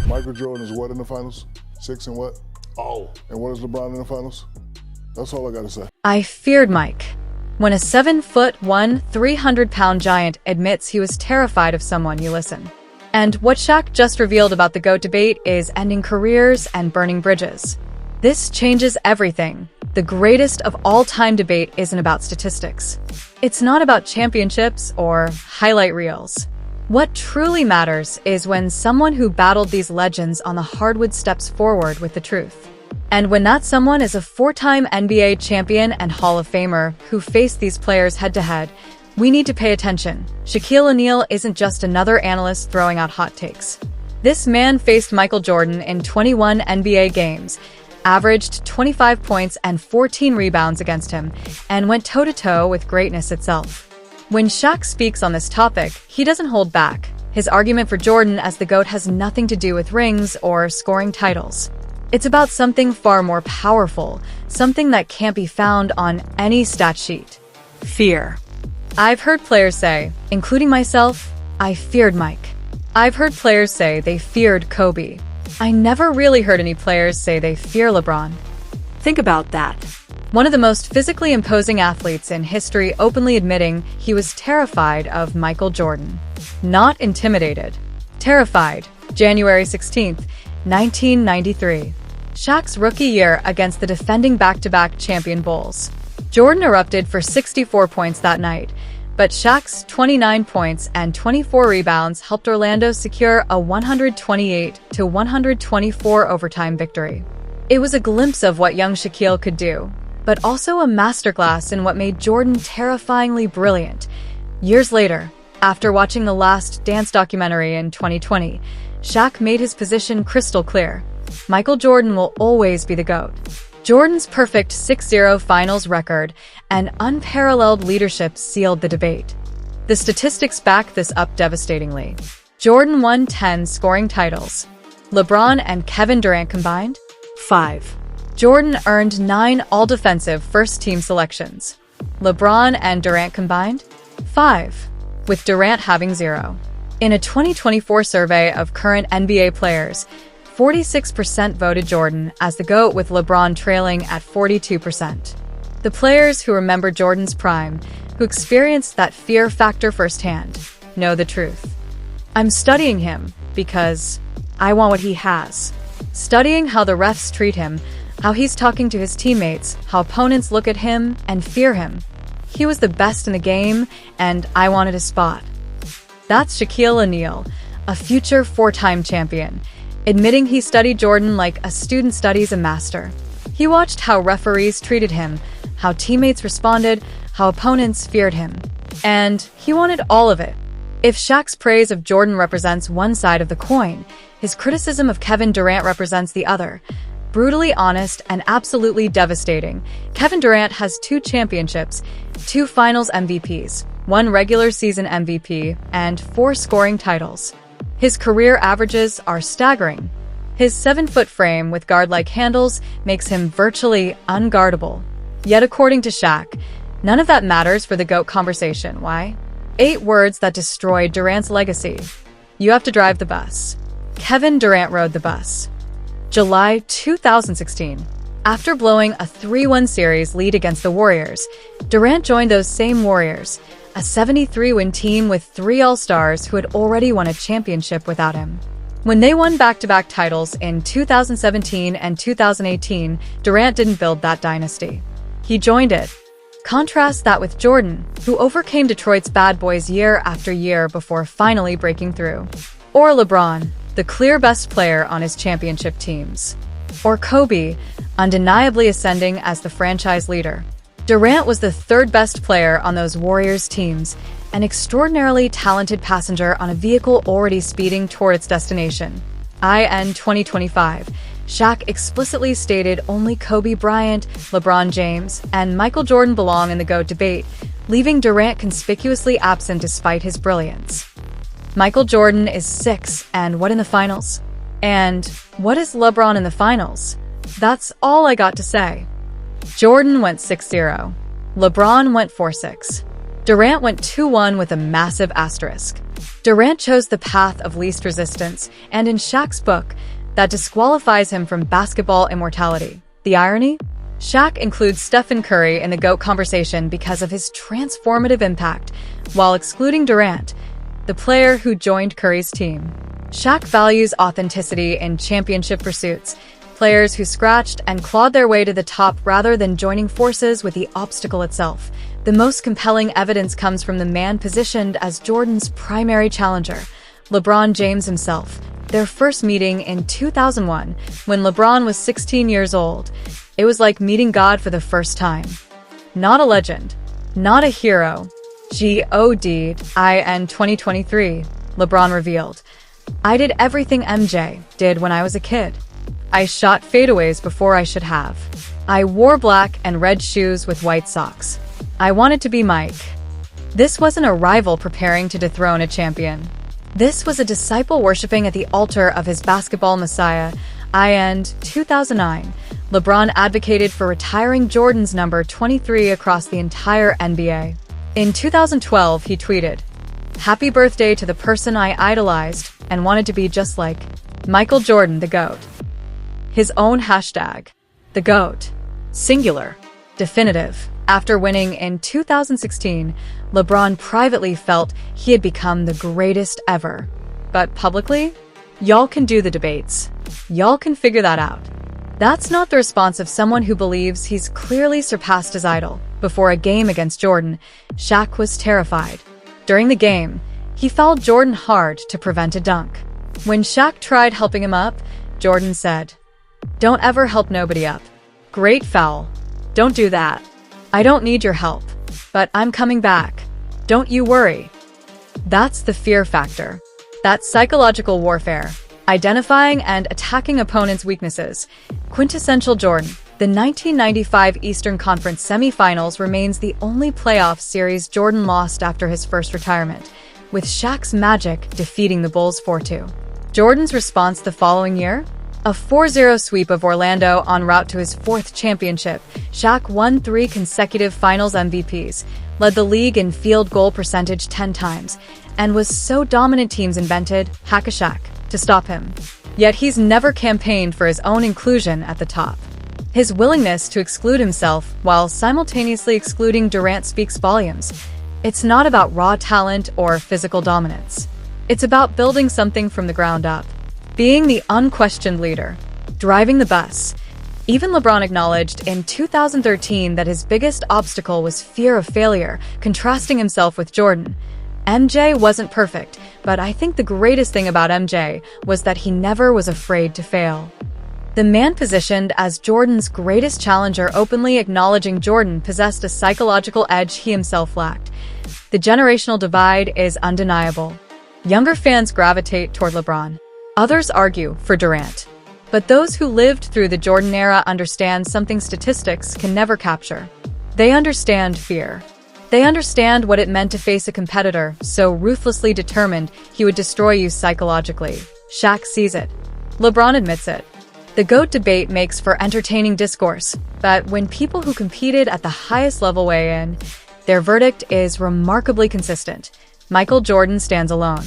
Michael Jordan is what in the finals? 6 and what? Oh. And what is LeBron in the finals? That's all I gotta say. I feared Mike. When a 7'1", 300-pound giant admits he was terrified of someone, you listen. And what Shaq just revealed about the GOAT debate is ending careers and burning bridges. This changes everything. The greatest of all-time debate isn't about statistics. It's not about championships or highlight reels. What truly matters is when someone who battled these legends on the hardwood steps forward with the truth. And when that someone is a 4-time NBA champion and Hall of Famer who faced these players head-to-head, we need to pay attention. Shaquille O'Neal isn't just another analyst throwing out hot takes. This man faced Michael Jordan in 21 NBA games, averaged 25 points and 14 rebounds against him, and went toe-to-toe with greatness itself. When Shaq speaks on this topic, he doesn't hold back. His argument for Jordan as the GOAT has nothing to do with rings or scoring titles. It's about something far more powerful, something that can't be found on any stat sheet. Fear. I've heard players say, including myself, I feared Mike. I've heard players say they feared Kobe. I never really heard any players say they fear LeBron. Think about that. One of the most physically imposing athletes in history openly admitting he was terrified of Michael Jordan. Not intimidated. Terrified. January 16th, 1993. Shaq's rookie year against the defending back-to-back champion Bulls. Jordan erupted for 64 points that night, but Shaq's 29 points and 24 rebounds helped Orlando secure a 128-124 overtime victory. It was a glimpse of what young Shaquille could do, but also a masterclass in what made Jordan terrifyingly brilliant. Years later, after watching the Last Dance documentary in 2020, Shaq made his position crystal clear. Michael Jordan will always be the GOAT. Jordan's perfect 6-0 finals record and unparalleled leadership sealed the debate. The statistics back this up devastatingly. Jordan won 10 scoring titles. LeBron and Kevin Durant combined? 5. Jordan earned 9 all-defensive first-team selections. LeBron and Durant combined? 5, with Durant having 0. In a 2024 survey of current NBA players, 46% voted Jordan as the GOAT, with LeBron trailing at 42%. The players who remember Jordan's prime, who experienced that fear factor firsthand, know the truth. I'm studying him because I want what he has. Studying how the refs treat him, how he's talking to his teammates, how opponents look at him and fear him. He was the best in the game, and I wanted a spot. That's Shaquille O'Neal, a future 4-time champion, admitting he studied Jordan like a student studies a master. He watched how referees treated him, how teammates responded, how opponents feared him. And he wanted all of it. If Shaq's praise of Jordan represents one side of the coin, his criticism of Kevin Durant represents the other. Brutally honest and absolutely devastating, Kevin Durant has 2 championships, 2 finals MVPs, 1 regular season MVP, and 4 scoring titles. His career averages are staggering. His 7-foot frame with guard-like handles makes him virtually unguardable. Yet according to Shaq, none of that matters for the GOAT conversation. Why? 8 words that destroyed Durant's legacy. You have to drive the bus. Kevin Durant rode the bus. July 2016. After blowing a 3-1 series lead against the Warriors, Durant joined those same Warriors, a 73-win team with 3 All-Stars who had already won a championship without him. When they won back-to-back titles in 2017 and 2018, Durant didn't build that dynasty. He joined it. Contrast that with Jordan, who overcame Detroit's bad boys year after year before finally breaking through. Or LeBron, the clear best player on his championship teams. Or Kobe, undeniably ascending as the franchise leader. Durant was the 3rd best player on those Warriors teams, an extraordinarily talented passenger on a vehicle already speeding toward its destination. In 2025, Shaq explicitly stated only Kobe Bryant, LeBron James, and Michael Jordan belong in the GOAT debate, leaving Durant conspicuously absent despite his brilliance. Michael Jordan is 6, and what in the finals? And what is LeBron in the finals? That's all I got to say. Jordan went 6-0. LeBron went 4-6. Durant went 2-1 with a massive asterisk. Durant chose the path of least resistance, and in Shaq's book, that disqualifies him from basketball immortality. The irony? Shaq includes Stephen Curry in the GOAT conversation because of his transformative impact, while excluding Durant, the player who joined Curry's team. Shaq values authenticity in championship pursuits, players who scratched and clawed their way to the top rather than joining forces with the obstacle itself. The most compelling evidence comes from the man positioned as Jordan's primary challenger, LeBron James himself. Their first meeting in 2001, when LeBron was 16 years old. It was like meeting God for the first time. Not a legend, not a hero. GOAT in 2023, LeBron revealed. I did everything MJ did when I was a kid. I shot fadeaways before I should have. I wore black and red shoes with white socks. I wanted to be Mike. This wasn't a rival preparing to dethrone a champion. This was a disciple worshiping at the altar of his basketball messiah. In 2009, LeBron advocated for retiring Jordan's number 23 across the entire NBA. In 2012, he tweeted, "Happy birthday to the person I idolized and wanted to be just like Michael Jordan, the GOAT." His own hashtag, the GOAT, singular, definitive. After winning in 2016, LeBron privately felt he had become the greatest ever. But publicly, y'all can do the debates. Y'all can figure that out. That's not the response of someone who believes he's clearly surpassed his idol. Before a game against Jordan, Shaq was terrified. During the game, he fouled Jordan hard to prevent a dunk. When Shaq tried helping him up, Jordan said, "Don't ever help nobody up. Great foul. Don't do that. I don't need your help, but I'm coming back. Don't you worry." That's the fear factor. That's psychological warfare, identifying and attacking opponents' weaknesses. Quintessential Jordan. The 1995 Eastern Conference semifinals remains the only playoff series Jordan lost after his first retirement, with Shaq's magic defeating the Bulls 4-2. Jordan's response the following year? A 4-0 sweep of Orlando en route to his fourth championship. Shaq won 3 consecutive Finals MVPs, led the league in field goal percentage 10 times, and was so dominant teams invented Hack-a-Shaq to stop him. Yet he's never campaigned for his own inclusion at the top. His willingness to exclude himself while simultaneously excluding Durant speaks volumes. It's not about raw talent or physical dominance. It's about building something from the ground up. Being the unquestioned leader, driving the bus. Even LeBron acknowledged in 2013 that his biggest obstacle was fear of failure, contrasting himself with Jordan. MJ wasn't perfect, but I think the greatest thing about MJ was that he never was afraid to fail. The man positioned as Jordan's greatest challenger openly acknowledging Jordan possessed a psychological edge he himself lacked. The generational divide is undeniable. Younger fans gravitate toward LeBron. Others argue for Durant. But those who lived through the Jordan era understand something statistics can never capture. They understand fear. They understand what it meant to face a competitor so ruthlessly determined he would destroy you psychologically. Shaq sees it. LeBron admits it. The GOAT debate makes for entertaining discourse, but when people who competed at the highest level weigh in, their verdict is remarkably consistent. Michael Jordan stands alone.